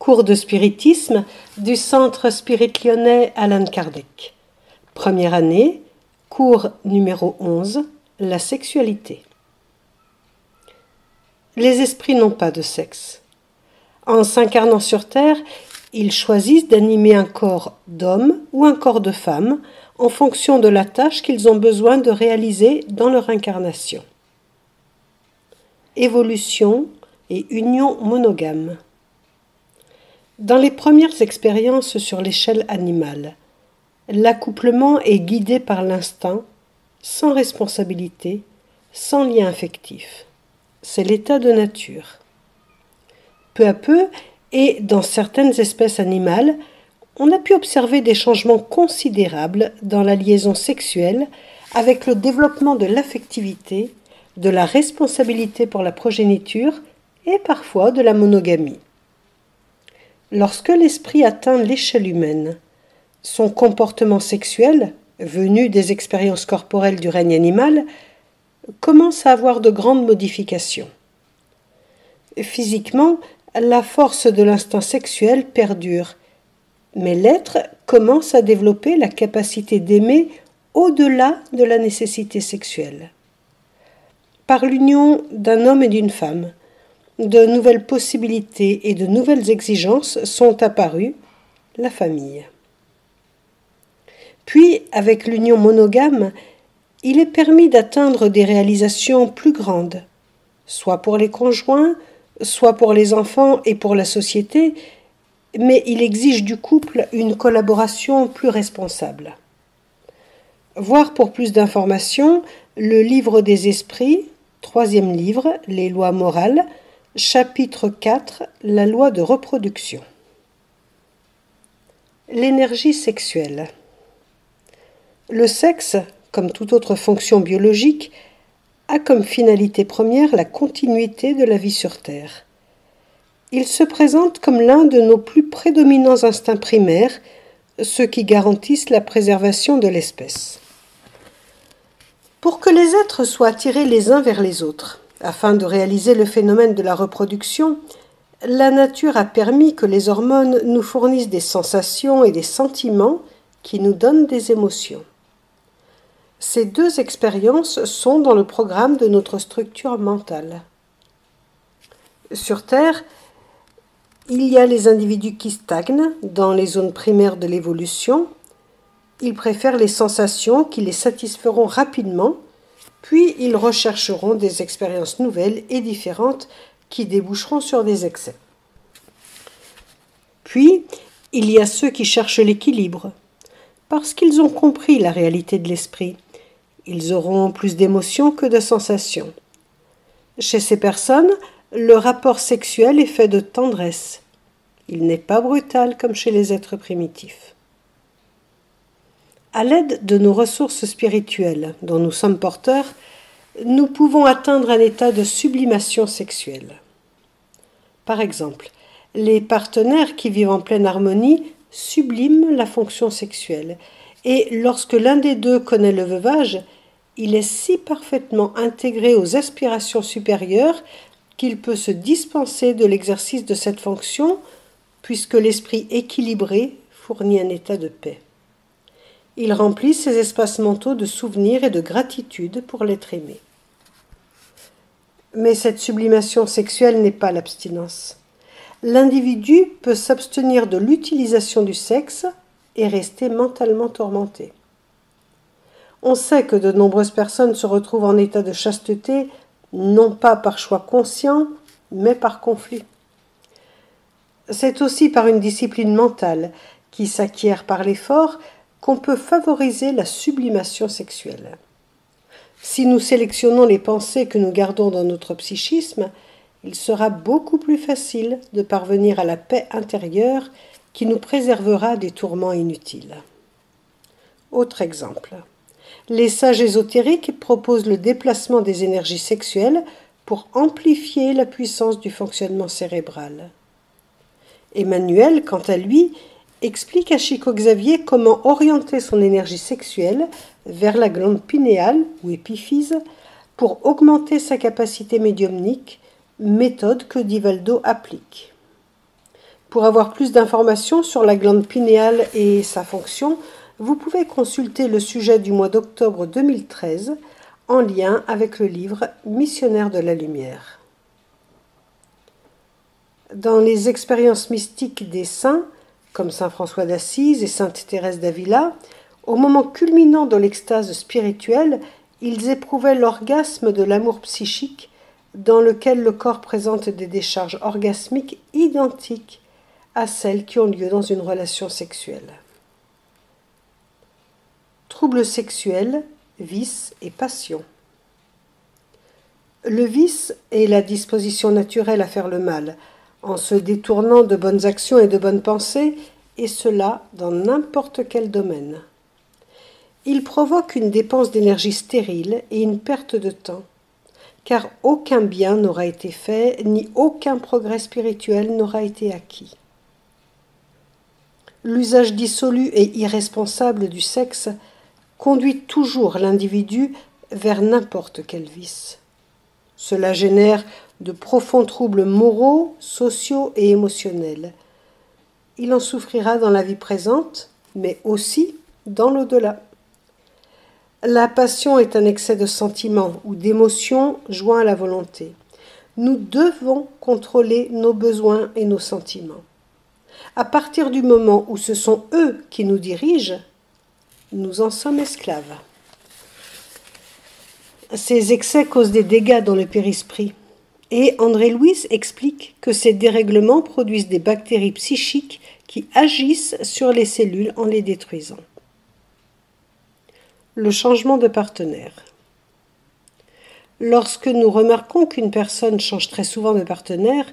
Cours de spiritisme du Centre Spirit Lyonnais Allan Kardec. Première année, cours numéro 11, la sexualité. Les esprits n'ont pas de sexe. En s'incarnant sur Terre, ils choisissent d'animer un corps d'homme ou un corps de femme en fonction de la tâche qu'ils ont besoin de réaliser dans leur incarnation. Évolution et union monogame. Dans les premières expériences sur l'échelle animale, l'accouplement est guidé par l'instinct, sans responsabilité, sans lien affectif. C'est l'état de nature. Peu à peu, et dans certaines espèces animales, on a pu observer des changements considérables dans la liaison sexuelle avec le développement de l'affectivité, de la responsabilité pour la progéniture et parfois de la monogamie. Lorsque l'esprit atteint l'échelle humaine, son comportement sexuel, venu des expériences corporelles du règne animal, commence à avoir de grandes modifications. Physiquement, la force de l'instinct sexuel perdure, mais l'être commence à développer la capacité d'aimer au-delà de la nécessité sexuelle. Par l'union d'un homme et d'une femme, de nouvelles possibilités et de nouvelles exigences sont apparues, la famille. Puis, avec l'union monogame, il est permis d'atteindre des réalisations plus grandes, soit pour les conjoints, soit pour les enfants et pour la société, mais il exige du couple une collaboration plus responsable. Voir pour plus d'informations le livre des esprits, 3e livre, les lois morales, chapitre 4, la loi de reproduction. L'énergie sexuelle. Le sexe, comme toute autre fonction biologique, a comme finalité première la continuité de la vie sur Terre. Il se présente comme l'un de nos plus prédominants instincts primaires, ceux qui garantissent la préservation de l'espèce. Pour que les êtres soient attirés les uns vers les autres, afin de réaliser le phénomène de la reproduction, la nature a permis que les hormones nous fournissent des sensations et des sentiments qui nous donnent des émotions. Ces deux expériences sont dans le programme de notre structure mentale. Sur Terre, il y a les individus qui stagnent dans les zones primaires de l'évolution. Ils préfèrent les sensations qui les satisferont rapidement, puis ils rechercheront des expériences nouvelles et différentes qui déboucheront sur des excès. Puis, il y a ceux qui cherchent l'équilibre, parce qu'ils ont compris la réalité de l'esprit. Ils auront plus d'émotions que de sensations. Chez ces personnes, le rapport sexuel est fait de tendresse. Il n'est pas brutal comme chez les êtres primitifs. À l'aide de nos ressources spirituelles dont nous sommes porteurs, nous pouvons atteindre un état de sublimation sexuelle. Par exemple, les partenaires qui vivent en pleine harmonie subliment la fonction sexuelle, et lorsque l'un des deux connaît le veuvage, il est si parfaitement intégré aux aspirations supérieures qu'il peut se dispenser de l'exercice de cette fonction, puisque l'esprit équilibré fournit un état de paix. Il remplit ses espaces mentaux de souvenirs et de gratitude pour l'être aimé. Mais cette sublimation sexuelle n'est pas l'abstinence. L'individu peut s'abstenir de l'utilisation du sexe et rester mentalement tourmenté. On sait que de nombreuses personnes se retrouvent en état de chasteté, non pas par choix conscient, mais par conflit. C'est aussi par une discipline mentale, qui s'acquiert par l'effort, qu'on peut favoriser la sublimation sexuelle. Si nous sélectionnons les pensées que nous gardons dans notre psychisme, il sera beaucoup plus facile de parvenir à la paix intérieure qui nous préservera des tourments inutiles. Autre exemple. Les sages ésotériques proposent le déplacement des énergies sexuelles pour amplifier la puissance du fonctionnement cérébral. Emmanuel, quant à lui, explique à Chico Xavier comment orienter son énergie sexuelle vers la glande pinéale ou épiphyse pour augmenter sa capacité médiumnique, méthode que Divaldo applique. Pour avoir plus d'informations sur la glande pinéale et sa fonction, vous pouvez consulter le sujet du mois d'octobre 2013 en lien avec le livre Missionnaire de la lumière. Dans les expériences mystiques des saints, comme saint François d'Assise et sainte Thérèse d'Avila, au moment culminant de l'extase spirituelle, ils éprouvaient l'orgasme de l'amour psychique dans lequel le corps présente des décharges orgasmiques identiques à celles qui ont lieu dans une relation sexuelle. Troubles sexuels, vices et passions. Le vice est la disposition naturelle à faire le mal, en se détournant de bonnes actions et de bonnes pensées, et cela dans n'importe quel domaine. Il provoque une dépense d'énergie stérile et une perte de temps, car aucun bien n'aura été fait, ni aucun progrès spirituel n'aura été acquis. L'usage dissolu et irresponsable du sexe conduit toujours l'individu vers n'importe quel vice. Cela génère de profonds troubles moraux, sociaux et émotionnels. Il en souffrira dans la vie présente, mais aussi dans l'au-delà. La passion est un excès de sentiments ou d'émotions joints à la volonté. Nous devons contrôler nos besoins et nos sentiments. À partir du moment où ce sont eux qui nous dirigent, nous en sommes esclaves. Ces excès causent des dégâts dans le périsprit. Et André Louis explique que ces dérèglements produisent des bactéries psychiques qui agissent sur les cellules en les détruisant. Le changement de partenaire. Lorsque nous remarquons qu'une personne change très souvent de partenaire,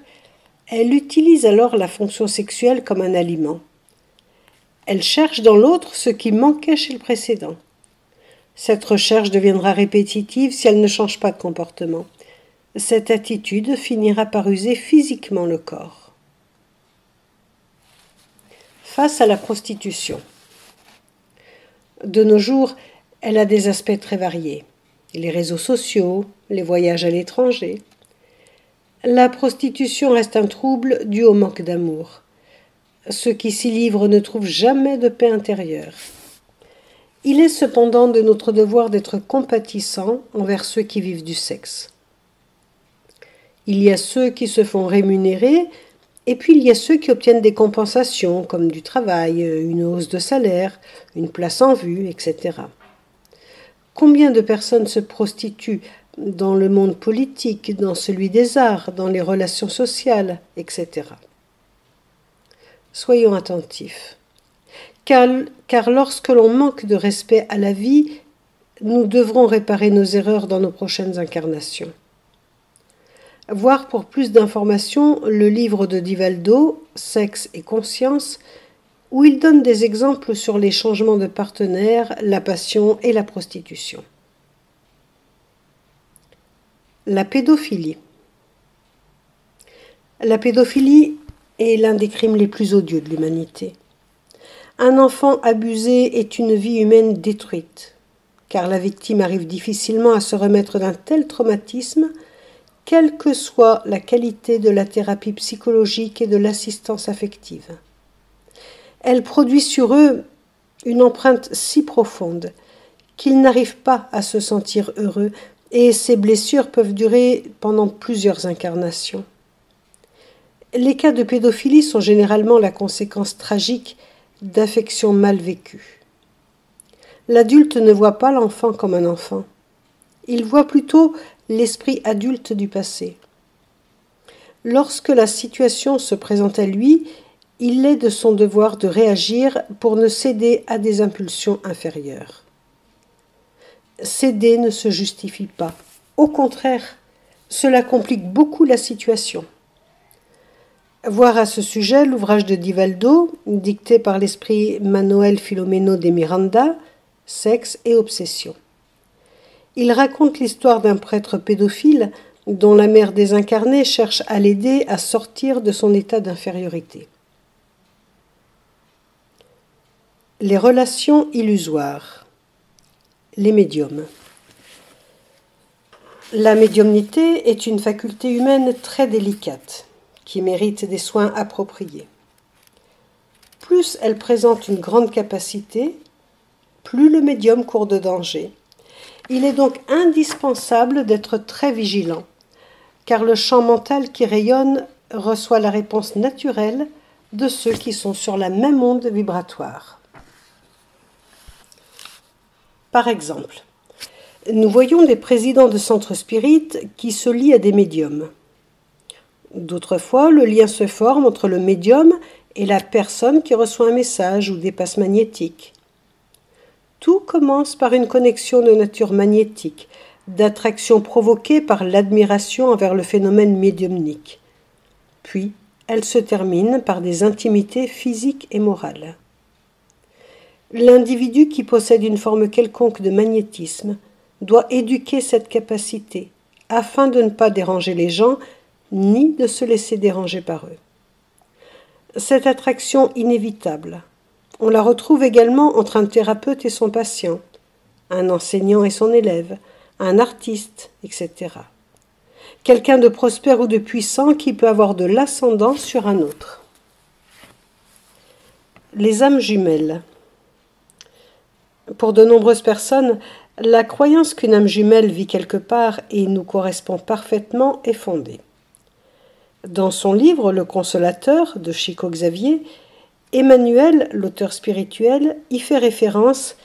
elle utilise alors la fonction sexuelle comme un aliment. Elle cherche dans l'autre ce qui manquait chez le précédent. Cette recherche deviendra répétitive si elle ne change pas de comportement. Cette attitude finira par user physiquement le corps. Face à la prostitution. De nos jours, elle a des aspects très variés. Les réseaux sociaux, les voyages à l'étranger. La prostitution reste un trouble dû au manque d'amour. Ceux qui s'y livrent ne trouvent jamais de paix intérieure. Il est cependant de notre devoir d'être compatissants envers ceux qui vivent du sexe. Il y a ceux qui se font rémunérer, et puis il y a ceux qui obtiennent des compensations, comme du travail, une hausse de salaire, une place en vue, etc. Combien de personnes se prostituent dans le monde politique, dans celui des arts, dans les relations sociales, etc. Soyons attentifs, car lorsque l'on manque de respect à la vie, nous devrons réparer nos erreurs dans nos prochaines incarnations. Voir pour plus d'informations le livre de Divaldo, Sexe et conscience, où il donne des exemples sur les changements de partenaire, la passion et la prostitution. La pédophilie. La pédophilie est l'un des crimes les plus odieux de l'humanité. Un enfant abusé est une vie humaine détruite, car la victime arrive difficilement à se remettre d'un tel traumatisme, quelle que soit la qualité de la thérapie psychologique et de l'assistance affective. Elle produit sur eux une empreinte si profonde qu'ils n'arrivent pas à se sentir heureux, et ces blessures peuvent durer pendant plusieurs incarnations. Les cas de pédophilie sont généralement la conséquence tragique d'affections mal vécues. L'adulte ne voit pas l'enfant comme un enfant. Il voit plutôt l'esprit adulte du passé. Lorsque la situation se présente à lui, il est de son devoir de réagir pour ne céder à des impulsions inférieures. Céder ne se justifie pas. Au contraire, cela complique beaucoup la situation. Voir à ce sujet l'ouvrage de Divaldo, dicté par l'esprit Manuel Filomeno de Miranda, Sexe et obsession. Il raconte l'histoire d'un prêtre pédophile dont la mère désincarnée cherche à l'aider à sortir de son état d'infériorité. Les relations illusoires. Les médiums. La médiumnité est une faculté humaine très délicate, qui mérite des soins appropriés. plus elle présente une grande capacité, plus le médium court de danger. Il est donc indispensable d'être très vigilant, car le champ mental qui rayonne reçoit la réponse naturelle de ceux qui sont sur la même onde vibratoire. Par exemple, nous voyons des présidents de centres spirites qui se lient à des médiums. D'autres fois, le lien se forme entre le médium et la personne qui reçoit un message ou des passes magnétiques. Tout commence par une connexion de nature magnétique, d'attraction provoquée par l'admiration envers le phénomène médiumnique. Puis, elle se termine par des intimités physiques et morales. L'individu qui possède une forme quelconque de magnétisme doit éduquer cette capacité afin de ne pas déranger les gens ni de se laisser déranger par eux. Cette attraction inévitable, on la retrouve également entre un thérapeute et son patient, un enseignant et son élève, un artiste, etc. Quelqu'un de prospère ou de puissant qui peut avoir de l'ascendant sur un autre. Les âmes jumelles. Pour de nombreuses personnes, la croyance qu'une âme jumelle vit quelque part et nous correspond parfaitement est fondée. Dans son livre « Le Consolateur » de Chico Xavier, Emmanuel, l'auteur spirituel, y fait référence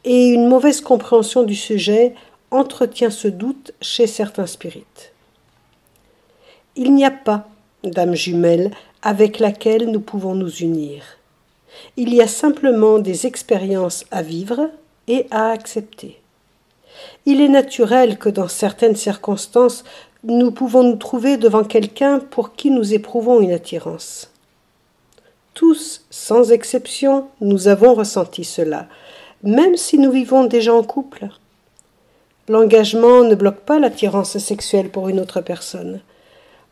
et une mauvaise compréhension du sujet entretient ce doute chez certains spirites. Il n'y a pas d'âme jumelle avec laquelle nous pouvons nous unir. Il y a simplement des expériences à vivre et à accepter. Il est naturel que dans certaines circonstances, nous pouvons nous trouver devant quelqu'un pour qui nous éprouvons une attirance. Tous, sans exception, nous avons ressenti cela, même si nous vivons déjà en couple. L'engagement ne bloque pas l'attirance sexuelle pour une autre personne.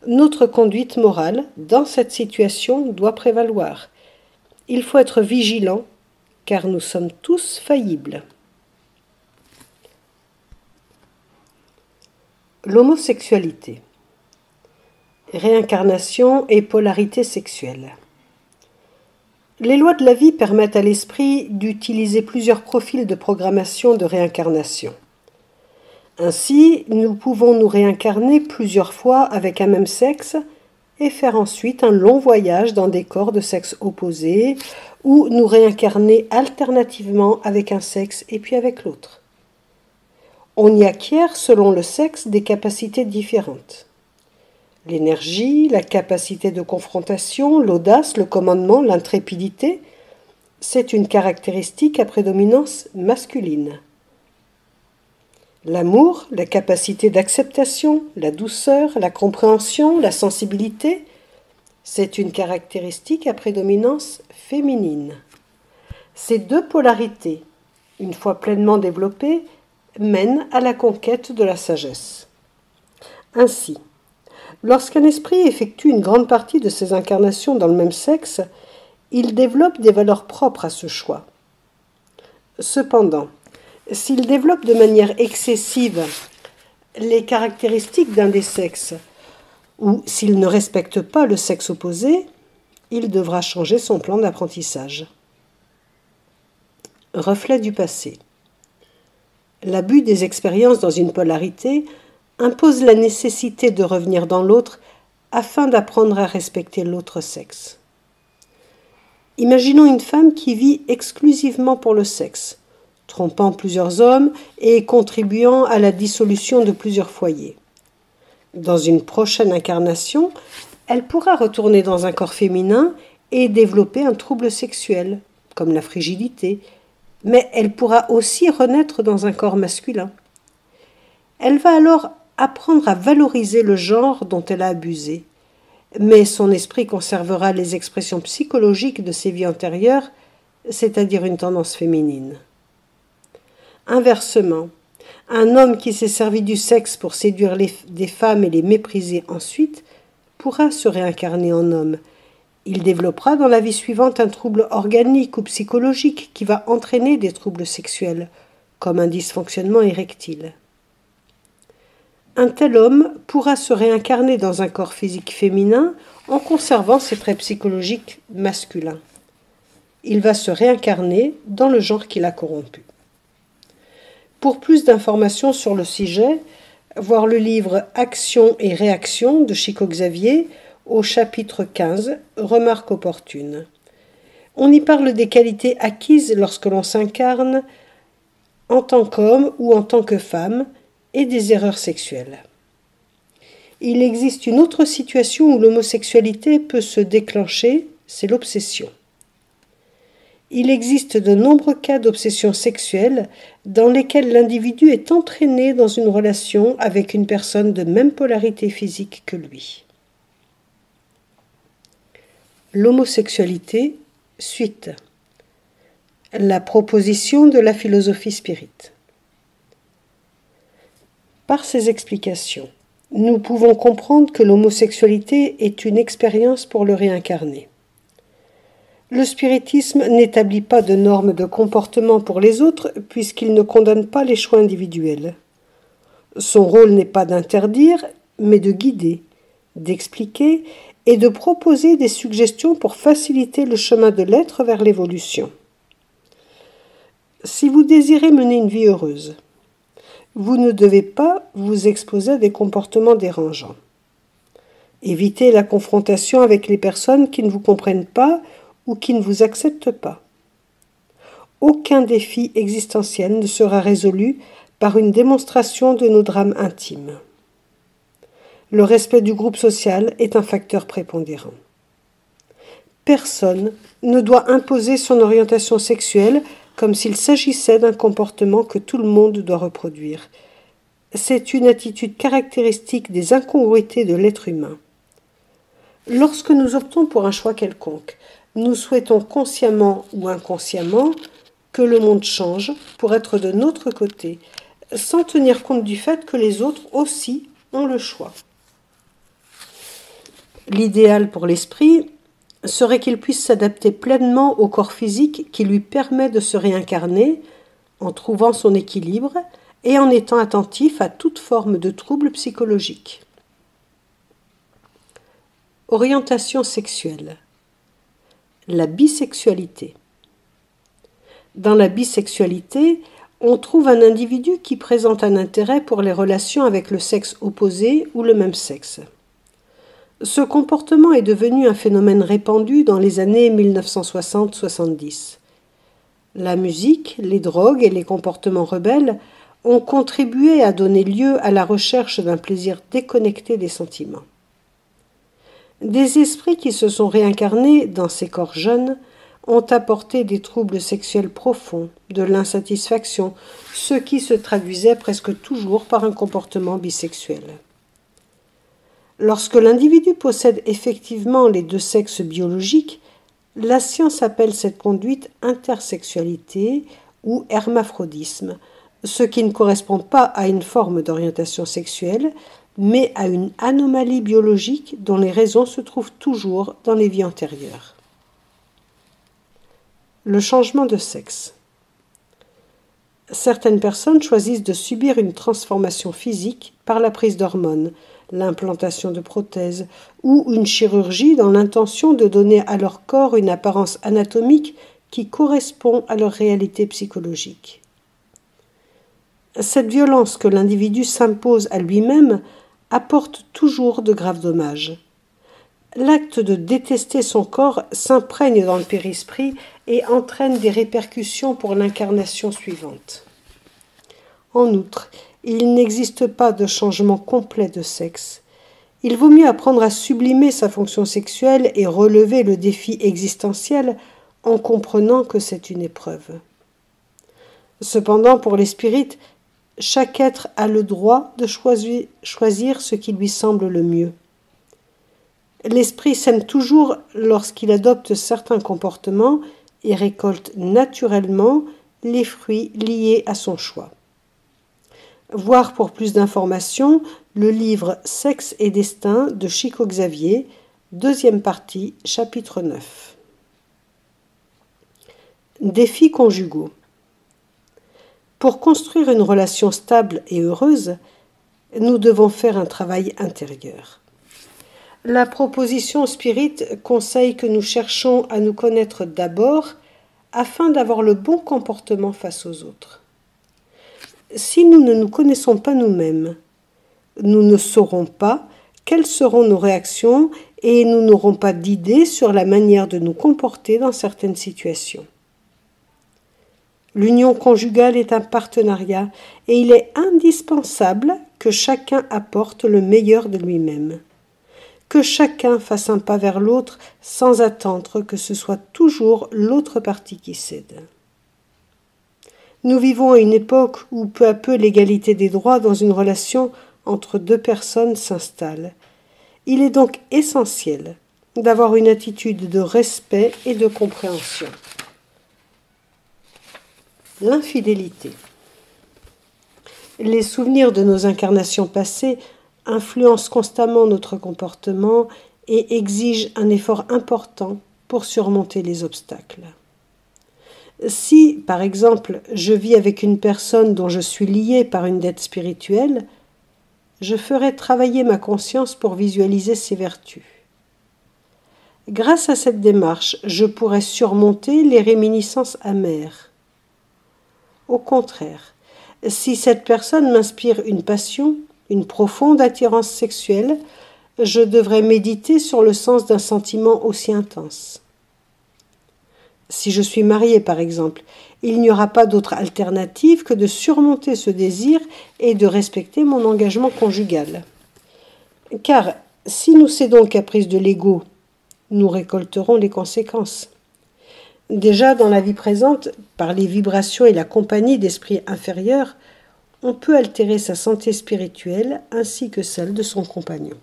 Notre conduite morale, dans cette situation, doit prévaloir. Il faut être vigilant, car nous sommes tous faillibles. L'homosexualité. Réincarnation et polarité sexuelle. Les lois de la vie permettent à l'esprit d'utiliser plusieurs profils de programmation de réincarnation. Ainsi, nous pouvons nous réincarner plusieurs fois avec un même sexe et faire ensuite un long voyage dans des corps de sexe opposé ou nous réincarner alternativement avec un sexe et puis avec l'autre. On y acquiert, selon le sexe, des capacités différentes. L'énergie, la capacité de confrontation, l'audace, le commandement, l'intrépidité, c'est une caractéristique à prédominance masculine. L'amour, la capacité d'acceptation, la douceur, la compréhension, la sensibilité, c'est une caractéristique à prédominance féminine. Ces deux polarités, une fois pleinement développées, mènent à la conquête de la sagesse. Ainsi, lorsqu'un esprit effectue une grande partie de ses incarnations dans le même sexe, il développe des valeurs propres à ce choix. Cependant, s'il développe de manière excessive les caractéristiques d'un des sexes, ou s'il ne respecte pas le sexe opposé, il devra changer son plan d'apprentissage. Reflet du passé. L'abus des expériences dans une polarité impose la nécessité de revenir dans l'autre afin d'apprendre à respecter l'autre sexe. Imaginons une femme qui vit exclusivement pour le sexe, trompant plusieurs hommes et contribuant à la dissolution de plusieurs foyers. Dans une prochaine incarnation, elle pourra retourner dans un corps féminin et développer un trouble sexuel, comme la frigidité, mais elle pourra aussi renaître dans un corps masculin. Elle va alors apprendre à valoriser le genre dont elle a abusé, mais son esprit conservera les expressions psychologiques de ses vies antérieures, c'est-à-dire une tendance féminine. Inversement, un homme qui s'est servi du sexe pour séduire des femmes et les mépriser ensuite pourra se réincarner en homme. Il développera dans la vie suivante un trouble organique ou psychologique qui va entraîner des troubles sexuels, comme un dysfonctionnement érectile. Un tel homme pourra se réincarner dans un corps physique féminin en conservant ses traits psychologiques masculins. il va se réincarner dans le genre qu'il a corrompu. Pour plus d'informations sur le sujet, voir le livre Action et réaction de Chico Xavier au chapitre 15, Remarques opportunes. On y parle des qualités acquises lorsque l'on s'incarne en tant qu'homme ou en tant que femme et des erreurs sexuelles. Il existe une autre situation où l'homosexualité peut se déclencher, c'est l'obsession. Il existe de nombreux cas d'obsession sexuelle dans lesquels l'individu est entraîné dans une relation avec une personne de même polarité physique que lui. L'homosexualité, suite. La proposition de la philosophie spirite. Par ces explications, nous pouvons comprendre que l'homosexualité est une expérience pour le réincarné. Le spiritisme n'établit pas de normes de comportement pour les autres puisqu'il ne condamne pas les choix individuels. Son rôle n'est pas d'interdire, mais de guider, d'expliquer et de proposer des suggestions pour faciliter le chemin de l'être vers l'évolution. Si vous désirez mener une vie heureuse, vous ne devez pas vous exposer à des comportements dérangeants. Évitez la confrontation avec les personnes qui ne vous comprennent pas ou qui ne vous acceptent pas. Aucun défi existentiel ne sera résolu par une démonstration de nos drames intimes. Le respect du groupe social est un facteur prépondérant. Personne ne doit imposer son orientation sexuelle comme s'il s'agissait d'un comportement que tout le monde doit reproduire. C'est une attitude caractéristique des incongruités de l'être humain. Lorsque nous optons pour un choix quelconque, nous souhaitons consciemment ou inconsciemment que le monde change pour être de notre côté, sans tenir compte du fait que les autres aussi ont le choix. L'idéal pour l'esprit serait qu'il puisse s'adapter pleinement au corps physique qui lui permet de se réincarner en trouvant son équilibre et en étant attentif à toute forme de trouble psychologique. Orientation sexuelle. La bisexualité. Dans la bisexualité, on trouve un individu qui présente un intérêt pour les relations avec le sexe opposé ou le même sexe. Ce comportement est devenu un phénomène répandu dans les années 1960-70. La musique, les drogues et les comportements rebelles ont contribué à donner lieu à la recherche d'un plaisir déconnecté des sentiments. Des esprits qui se sont réincarnés dans ces corps jeunes ont apporté des troubles sexuels profonds, de l'insatisfaction, ce qui se traduisait presque toujours par un comportement bisexuel. Lorsque l'individu possède effectivement les deux sexes biologiques, la science appelle cette conduite intersexualité ou hermaphrodisme, ce qui ne correspond pas à une forme d'orientation sexuelle, mais à une anomalie biologique dont les raisons se trouvent toujours dans les vies antérieures. Le changement de sexe. Certaines personnes choisissent de subir une transformation physique par la prise d'hormones, l'implantation de prothèses ou une chirurgie dans l'intention de donner à leur corps une apparence anatomique qui correspond à leur réalité psychologique. Cette violence que l'individu s'impose à lui-même apporte toujours de graves dommages. L'acte de détester son corps s'imprègne dans le périsprit et entraîne des répercussions pour l'incarnation suivante. En outre, il n'existe pas de changement complet de sexe. Il vaut mieux apprendre à sublimer sa fonction sexuelle et relever le défi existentiel en comprenant que c'est une épreuve. Cependant, pour les spirites, chaque être a le droit de choisir ce qui lui semble le mieux. L'esprit s'aime toujours lorsqu'il adopte certains comportements et récolte naturellement les fruits liés à son choix. Voir pour plus d'informations le livre Sexe et destin de Chico Xavier, deuxième partie, chapitre 9. Défis conjugaux. Pour construire une relation stable et heureuse, nous devons faire un travail intérieur. La proposition spirite conseille que nous cherchons à nous connaître d'abord afin d'avoir le bon comportement face aux autres. Si nous ne nous connaissons pas nous-mêmes, nous ne saurons pas quelles seront nos réactions et nous n'aurons pas d'idée sur la manière de nous comporter dans certaines situations. L'union conjugale est un partenariat et il est indispensable que chacun apporte le meilleur de lui-même. Que chacun fasse un pas vers l'autre sans attendre que ce soit toujours l'autre partie qui cède. Nous vivons à une époque où peu à peu l'égalité des droits dans une relation entre deux personnes s'installe. Il est donc essentiel d'avoir une attitude de respect et de compréhension. L'infidélité. Les souvenirs de nos incarnations passées influencent constamment notre comportement et exigent un effort important pour surmonter les obstacles. Si, par exemple, je vis avec une personne dont je suis lié par une dette spirituelle, je ferai travailler ma conscience pour visualiser ses vertus. Grâce à cette démarche, je pourrai surmonter les réminiscences amères. Au contraire, si cette personne m'inspire une passion, une profonde attirance sexuelle, je devrais méditer sur le sens d'un sentiment aussi intense. Si je suis mariée, par exemple, il n'y aura pas d'autre alternative que de surmonter ce désir et de respecter mon engagement conjugal. Car si nous cédons aux caprices de l'ego, nous récolterons les conséquences. Déjà dans la vie présente, par les vibrations et la compagnie d'esprits inférieurs, on peut altérer sa santé spirituelle ainsi que celle de son compagnon.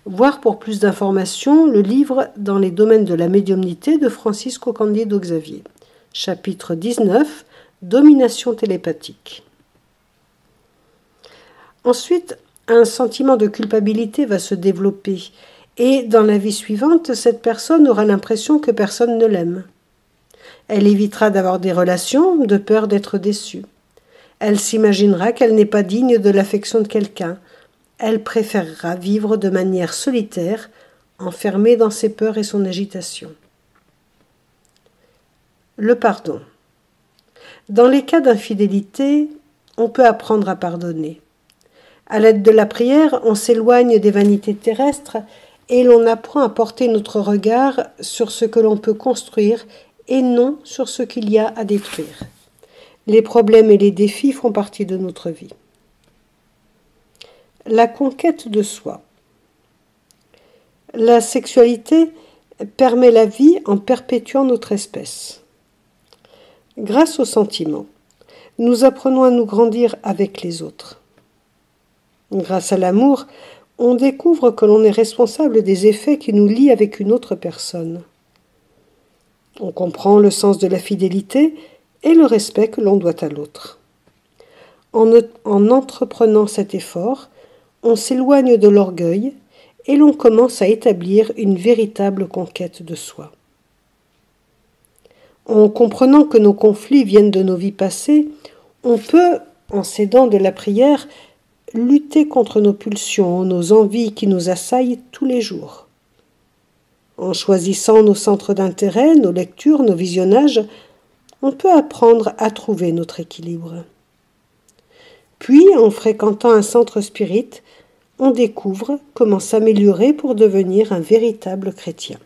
Voir pour plus d'informations le livre Dans les domaines de la médiumnité de Francisco Cândido Xavier, chapitre 19, Domination télépathique. Ensuite, un sentiment de culpabilité va se développer et dans la vie suivante, cette personne aura l'impression que personne ne l'aime. Elle évitera d'avoir des relations de peur d'être déçue. Elle s'imaginera qu'elle n'est pas digne de l'affection de quelqu'un. Elle préférera vivre de manière solitaire, enfermée dans ses peurs et son agitation. Le pardon. Dans les cas d'infidélité, on peut apprendre à pardonner. À l'aide de la prière, on s'éloigne des vanités terrestres et l'on apprend à porter notre regard sur ce que l'on peut construire et non sur ce qu'il y a à détruire. Les problèmes et les défis font partie de notre vie. La conquête de soi. La sexualité permet la vie en perpétuant notre espèce. Grâce aux sentiments, nous apprenons à nous grandir avec les autres. Grâce à l'amour, on découvre que l'on est responsable des effets qui nous lient avec une autre personne. On comprend le sens de la fidélité et le respect que l'on doit à l'autre. En entreprenant cet effort, on s'éloigne de l'orgueil et l'on commence à établir une véritable conquête de soi. En comprenant que nos conflits viennent de nos vies passées, on peut, en s'aidant de la prière, lutter contre nos pulsions, nos envies qui nous assaillent tous les jours. En choisissant nos centres d'intérêt, nos lectures, nos visionnages, on peut apprendre à trouver notre équilibre. Puis, en fréquentant un centre spirit, on découvre comment s'améliorer pour devenir un véritable chrétien.